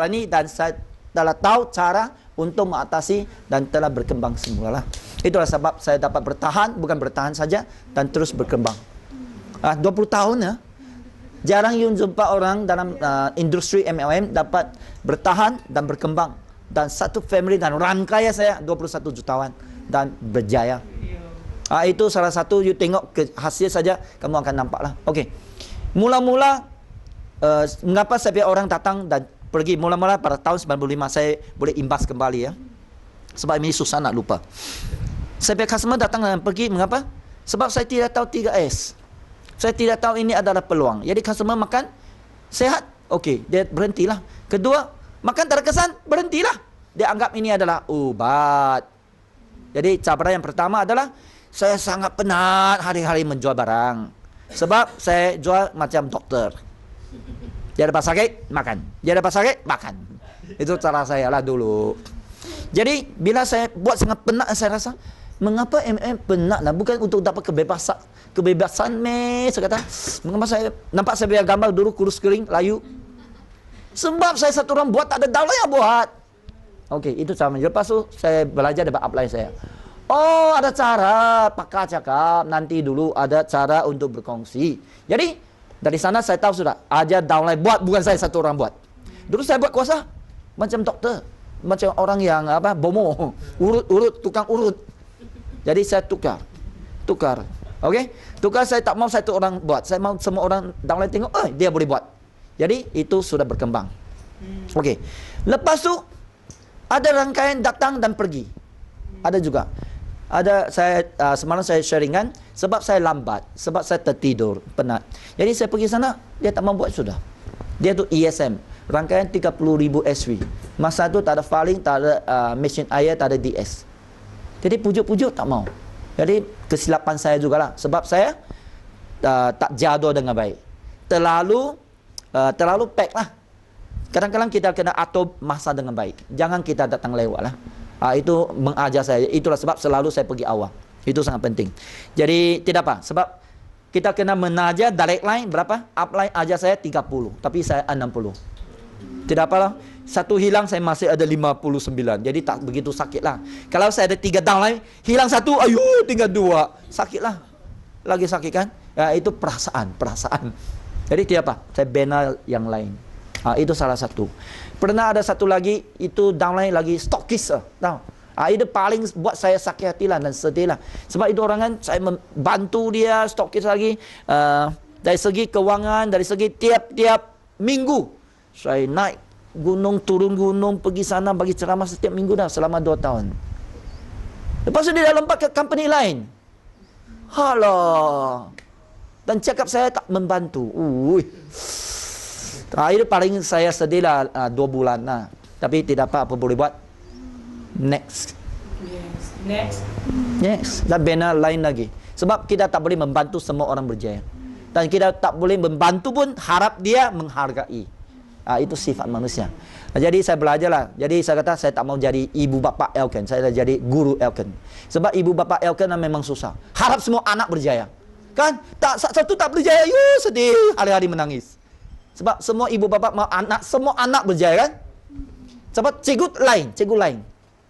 ini dan saya telah tahu cara untuk mengatasi dan telah berkembang semula lah. Itulah sebab saya dapat bertahan, bukan bertahan saja, dan terus berkembang. 20 tahun ya. Jarang you jumpa orang dalam industri MLM dapat bertahan dan berkembang. Dan satu family dan orang kaya saya 21 jutawan dan berjaya. Itu salah satu you tengok ke hasil saja kamu akan nampak lah. Okey. Mula-mula mengapa saya biar orang datang dan pergi, mula-mula pada tahun 95 saya boleh imbas kembali ya. Sebab ini susah nak lupa. Saya biar customer datang dan pergi, mengapa? Sebab saya tidak tahu 3S. Saya tidak tahu ini adalah peluang. Jadi customer makan sehat, okey, dia berhentilah. Kedua, makan tak ada kesan, berhentilah. Dia anggap ini adalah ubat. Jadi cabaran yang pertama adalah saya sangat penat hari-hari menjual barang. Sebab saya jual macam doktor. Dia dapat sakit, makan. Dia dapat sakit, makan. Itu cara saya lah dulu. Jadi bila saya buat sangat penat, saya rasa mengapa MM penat lah, bukan untuk dapat kebebasan saya kata. Mengapa saya nampak saya biar gambar dulu kurus kering layu. Sebab saya satu orang buat, tak ada daulah yang buat. Okey, itu cara. Lepas tu saya belajar dapat apply saya. Oh, ada cara, pakar cakap nanti dulu ada cara untuk berkongsi. Jadi dari sana saya tahu sudah, ajar downline buat, bukan saya satu orang buat. Dulu saya buat kuasa macam doktor, macam orang yang bomo, urut tukang urut. Jadi saya tukar. Okey? Tukar, saya tak mau satu orang buat. Saya mau semua orang downline tengok, dia boleh buat. Jadi itu sudah berkembang. Okey. Lepas tu ada rangkaian datang dan pergi. Ada juga. Ada saya semalam saya sharingan sebab saya lambat, sebab saya tertidur, penat. Jadi saya pergi sana, dia tak mau buat sudah. Dia tu ESM, rangkaian 30,000 SV. Masa tu tak ada filing, tak ada mesin air, tak ada DS. Jadi pujuk-pujuk tak mau. Jadi kesilapan saya jugalah, sebab saya tak jadual dengan baik. Terlalu pack lah. Kadang-kadang kita kena atur masa dengan baik. Jangan kita datang lewat lah. Itu mengajar saya. Itulah sebab selalu saya pergi awal. Itu sangat penting. Jadi tidak apa. Sebab kita kena menajar direct line berapa? Upline ajar saya 30. Tapi saya 60. Tidak apalah. Satu hilang saya masih ada 59. Jadi tak begitu sakit lah. Kalau saya ada 3 downline, hilang satu, tinggal 2. Sakit lah. Lagi sakit kan? Itu perasaan. Jadi tidak apa. Saya bina yang lain. Itu salah satu. Pernah ada satu lagi, itu downline lagi stokis tahu. Itu paling buat saya sakit hati lah dan sedih lah. Sebab itu orang kan, saya membantu dia stokis lagi. Dari segi kewangan, dari segi tiap-tiap minggu saya naik gunung, turun gunung, pergi sana bagi ceramah setiap minggu dah selama 2 tahun. Lepas tu dia dah lompat ke company lain. Halah. Dan cakap saya tak membantu. Itu paling saya sedih lah 2 bulan lah. Tapi tidak apa boleh buat. Next. Dan bina lain lagi. Sebab kita tak boleh membantu semua orang berjaya. Dan kita tak boleh membantu pun harap dia menghargai. Itu sifat manusia. Jadi saya belajar lah. Jadi saya kata saya tak mau jadi ibu bapa Elken. Saya dah jadi guru Elken. Sebab ibu bapa Elken memang susah. Harap semua anak berjaya. Kan? Satu tak berjaya, sedih. Hari-hari menangis. Sebab semua ibu bapa mau semua anak berjaya kan? Sebab cikgu lain.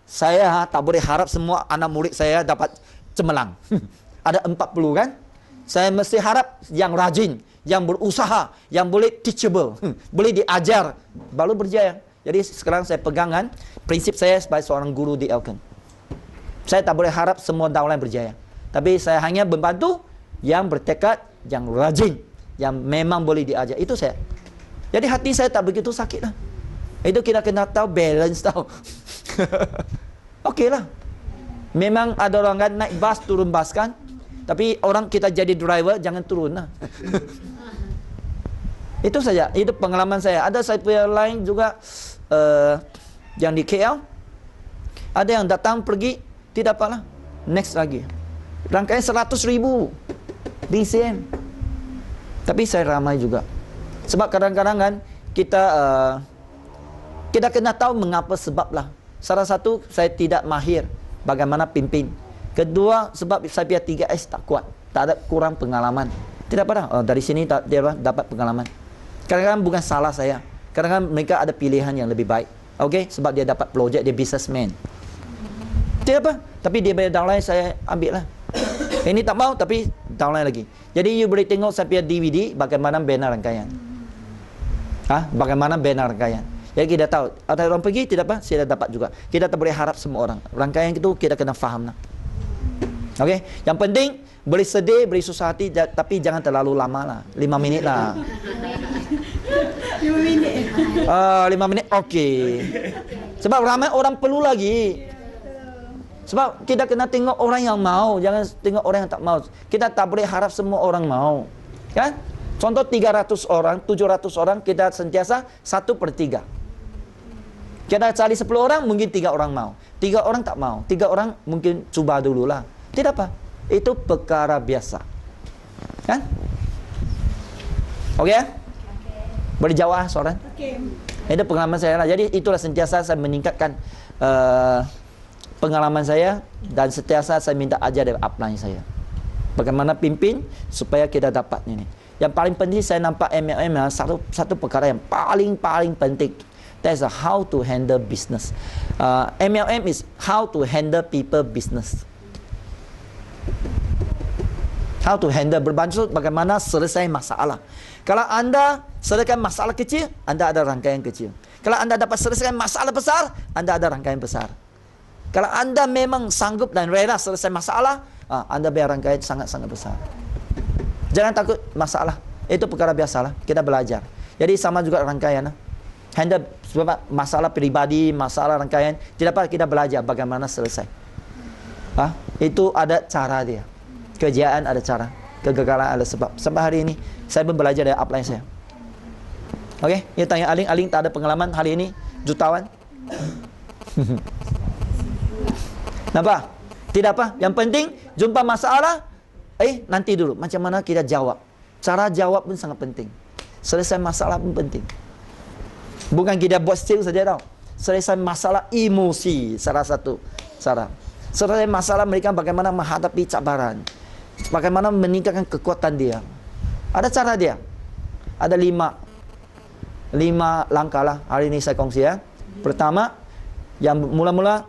Saya tak boleh harap semua anak murid saya dapat cemerlang. Ada 40 kan? Saya mesti harap yang rajin, yang berusaha, yang boleh teachable, boleh diajar, baru berjaya. Jadi sekarang saya pegangan prinsip saya sebagai seorang guru di Elken. Saya tak boleh harap semua downline berjaya. Tapi saya hanya membantu yang bertekad, yang rajin, yang memang boleh diajar. Itu saya. Jadi hati saya tak begitu sakit lah. Itu kita kena tahu balance tahu. Okey lah. Memang ada orang kan naik bas, turun bas kan. Tapi orang kita jadi driver, jangan turun lah. Itu saja. Itu pengalaman saya. Ada saya punya lain juga yang di KL. Ada yang datang pergi, tidak apalah. Next lagi. Rangkaian 100,000 BCM. Tapi saya ramai juga. Sebab kadang-kadang kan kita kena tahu mengapa sebab lah. Salah satu, saya tidak mahir bagaimana pimpin. Kedua, sebab saya punya 3S tak kuat. Tak ada, kurang pengalaman. Tidak apa dah. Dari sini dia dapat pengalaman. Kadang-kadang bukan salah saya. Kadang-kadang mereka ada pilihan yang lebih baik. Okey, sebab dia dapat projek, dia businessman. Tidak apa, tapi dia bayar downline, saya ambil lah. Ini tak mau, tapi downline lagi. Jadi you boleh tengok saya punya DVD bagaimana bina rangkaian. Bagaimana bina rangkaian. Jadi kita tahu, ada orang pergi, tidak apa, saya dapat juga. Kita tak boleh harap semua orang. Rangkaian itu kita kena faham lah. Okey, yang penting boleh sedih, boleh susah hati, tapi jangan terlalu lama lah. 5 minit lah. 5 minit. 5 minit, okey. Sebab ramai orang perlu lagi. Sebab kita kena tengok orang yang mau, jangan tengok orang yang tak mau. Kita tak boleh harap semua orang mau. Kan? Contoh 300 orang, 700 orang, kita sentiasa 1/3. Kita cari 10 orang, mungkin 3 orang mau. 3 orang tak mau. 3 orang mungkin cuba dululah. Tidak apa. Itu perkara biasa. Kan? Okey ya? Boleh jawab soalan? Okey. Itu pengalaman saya lah. Jadi itulah sentiasa saya meningkatkan pengalaman saya dan sentiasa saya minta ajar dari upline saya. Bagaimana pimpin supaya kita dapat ini. Yang paling penting saya nampak MLM satu perkara yang paling penting. That's how to handle business. MLM is how to handle people business. How to handle, bermaksud bagaimana selesai masalah. Kalau anda selesaikan masalah kecil, anda ada rangkaian kecil. Kalau anda dapat selesaikan masalah besar, anda ada rangkaian besar. Kalau anda memang sanggup dan rela selesai masalah, anda biar rangkaian sangat-sangat besar. Jangan takut masalah. Itu perkara biasalah. Kita belajar. Jadi sama juga rangkaian. Handle masalah pribadi, masalah rangkaian. Tidak apa, kita belajar bagaimana selesai. Itu ada cara dia. Kejayaan ada cara. Kegagalan ada sebab. Sampai hari ini, saya pun belajar dari upline saya. Okey, dia tanya Aling. Aling tak ada pengalaman hari ini? Jutawan? Nampak? Tidak apa. Yang penting, jumpa masalah, nanti dulu. Macam mana kita jawab. Cara jawab pun sangat penting. Selesai masalah pun penting. Bukan kita buat sale saja tau. Selesai masalah emosi, salah satu cara. Selesai masalah mereka bagaimana menghadapi cabaran. Bagaimana meningkatkan kekuatan dia. Ada cara dia. Ada 5 langkah lah. Hari ini saya kongsi ya. Pertama, yang mula-mula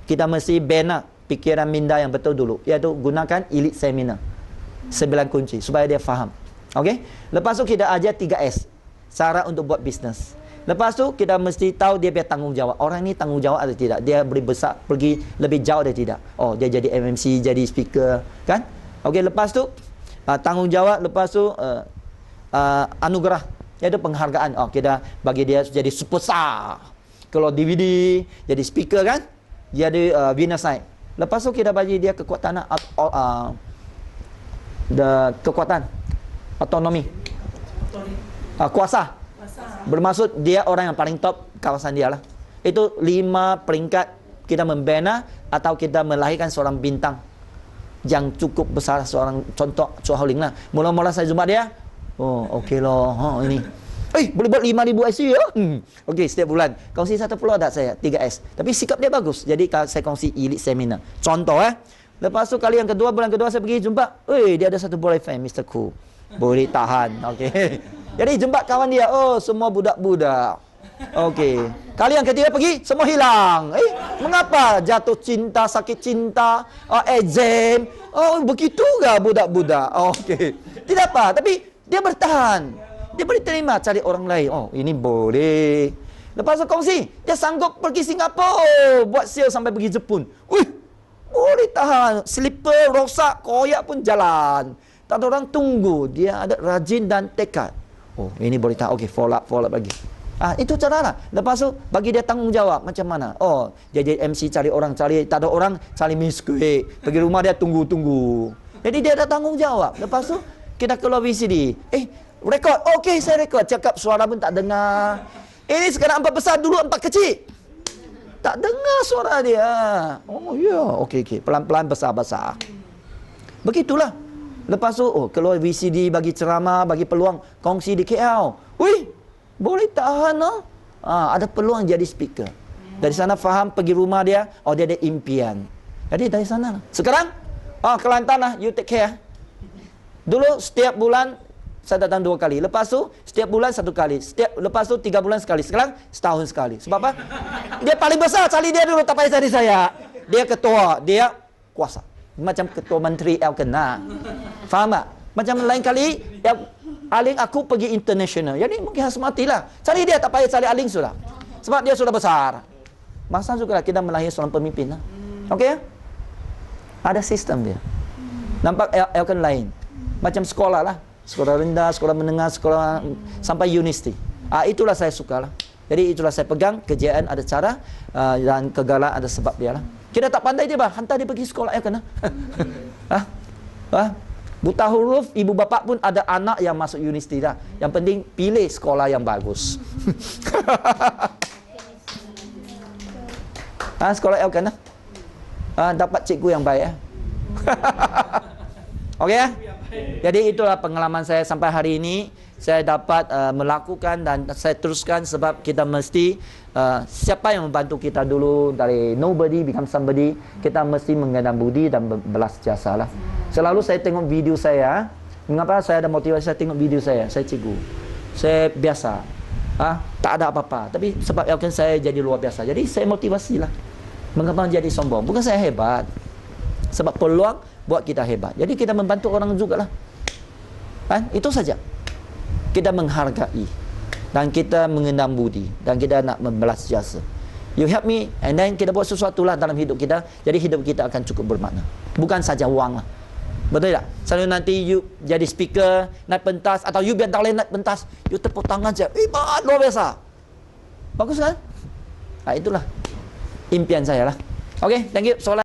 kita mesti bina pikiran minda yang betul dulu. Iaitu gunakan elite seminar. 9 kunci supaya dia faham. Okey? Lepas tu kita ajar 3S. Cara untuk buat bisnes. Lepas tu kita mesti tahu dia punya tanggungjawab. Orang ni tanggungjawab atau tidak? Dia boleh besar pergi lebih jauh atau tidak? Oh, dia jadi MMC, jadi speaker, kan? Okey, lepas tu tanggungjawab, lepas tu anugerah, iaitu penghargaan. Oh, kita bagi dia jadi superstar. Kalau DVD, jadi speaker kan? Jadi winner side. Lepas tu kita bagi dia kekuatan kekuatan autonomi. Kuasa. Bermaksud dia orang yang paling top kawasan dia lah. Itu 5 peringkat kita membina atau kita melahirkan seorang bintang yang cukup besar. Seorang contoh Chua Hao Ling lah. Mula-mula saya jumpa dia, oh okey loh, ini boleh buat 5,000 IC ya. Okey, setiap bulan kongsi 1 produk saya 3S. Tapi sikap dia bagus. Jadi saya kongsi elite seminar. Contoh Lepas tu kali yang kedua, bulan kedua saya pergi jumpa, dia ada satu boyfriend, Mr. Cool. Boleh tahan. Okey. Jadi jumpa kawan dia, semua budak-budak. Okey. Kali yang ketiga pergi, semua hilang. Mengapa? Jatuh cinta, sakit cinta, exam. Begitu ke budak-budak? Okey. Tidak apa, tapi dia bertahan. Dia boleh terima cari orang lain. Ini boleh. Lepas tu kongsi, dia sanggup pergi Singapura, buat sale sampai pergi Jepun. Boleh tahan. Slipper rosak, koyak pun jalan. Tak ada orang tunggu. Dia ada rajin dan tekad. Ini boleh tahan. Okey, follow up lagi. Itu cara lah. Lepas tu bagi dia tanggungjawab macam mana. Dia jadi MC, cari orang, tak ada orang, cari miskuit. Pergi rumah dia tunggu. Jadi dia ada tanggungjawab. Lepas tu kita keluar VCD. Rekod. Okey, saya rekod. Cakap suara pun tak dengar. Ini sekarang 4 besar, dulu 4 kecil. Tak dengar suara dia. Okey. Pelan-pelan besar-besar. Begitulah. Lepas tu keluar VCD, bagi ceramah, bagi peluang kongsi di KL. Boleh tahan ada peluang jadi speaker. Dari sana faham, pergi rumah dia, dia ada impian. Jadi dari sana lah. Sekarang Kelantan lah, you take care. Dulu setiap bulan saya datang 2 kali. Lepas tu setiap bulan 1 kali. Lepas tu 3 bulan sekali. Sekarang setahun sekali. Sebab apa? Dia paling besar, cari dia dulu, tak payah cari saya. Dia ketua, dia kuasa. Macam ketua menteri Elkena. Faham tak? Macam lain kali Aling aku pergi international. Jadi mungkin harus matilah. Cari dia, tak payah cari Aling sudah. Sebab dia sudah besar. Masa juga kita melahirkan seorang pemimpin lah. Okey? Ada sistem dia. Nampak Elken lain. Macam sekolah lah. Sekolah rendah, sekolah menengah, sekolah sampai universiti. Itulah saya suka lah. Jadi itulah saya pegang. Kejayaan ada cara dan kegagalan ada sebab dia lah. Kita tak pandai dia bah. Hantar dia pergi sekolah Elken lah. Buta huruf, ibu bapa pun ada anak yang masuk universiti dah. Yang penting pilih sekolah yang bagus. Sekolah Elken lah. Dapat cikgu yang baik. Okey ya? Jadi itulah pengalaman saya sampai hari ini. Saya dapat melakukan dan saya teruskan sebab kita mesti siapa yang membantu kita dulu dari nobody become somebody, kita mesti mengenal budi dan belas jasa lah. Selalu saya tengok video saya. Mengapa saya ada motivasi saya tengok video saya cikgu. Saya biasa. Tak ada apa-apa. Tapi sebab Elken saya jadi luar biasa. Jadi saya motivasi lah. Mengapa jadi sombong? Bukan saya hebat. Sebab peluang buat kita hebat. Jadi kita membantu orang jugalah. Itu saja. Kita menghargai dan kita mengenal budi dan kita nak membalas jasa. You help me and then kita buat sesuatu lah dalam hidup kita. Jadi hidup kita akan cukup bermakna. Bukan saja wang lah. Betul tak? Selalu nanti you jadi speaker, naik pentas atau you biar tak boleh naik pentas, you tepuk tangan saja. Luar biasa. Bagus kan? Itulah impian saya lah. Okay, thank you. Soalan